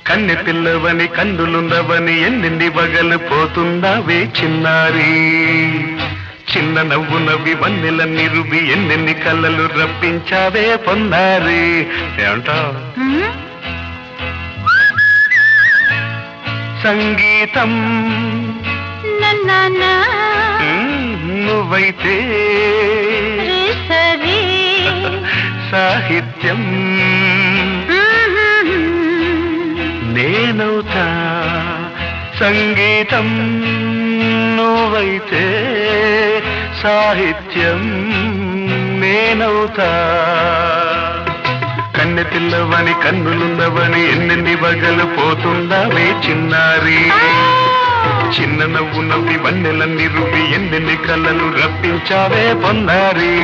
కన్నె పిల్లవని కన్నులుండవని ఎన్నెన్ని వగలు పోతుందావే చిన్నారి. చిన్న నవ్వు నవ్వి వన్నెల నిరువి ఎన్నెన్ని కళ్ళలు రప్పించావే పొన్నారి. ఏమంటావు? సంగీతం నువ్వైతే సాహిత్యం నేనవుతా. సంగీతం నువ్వైతే సాహిత్యం నేనవుతా. కన్నె పిల్లవని కన్నులున్నవని ఎన్నెన్ని వగలు పోతుందావే చిన్నారి. చిన్న నవ్వు నవ్వి వన్నెల నిరువి ఎన్నెన్ని కళ్ళలు రప్పించావే పొన్నారి.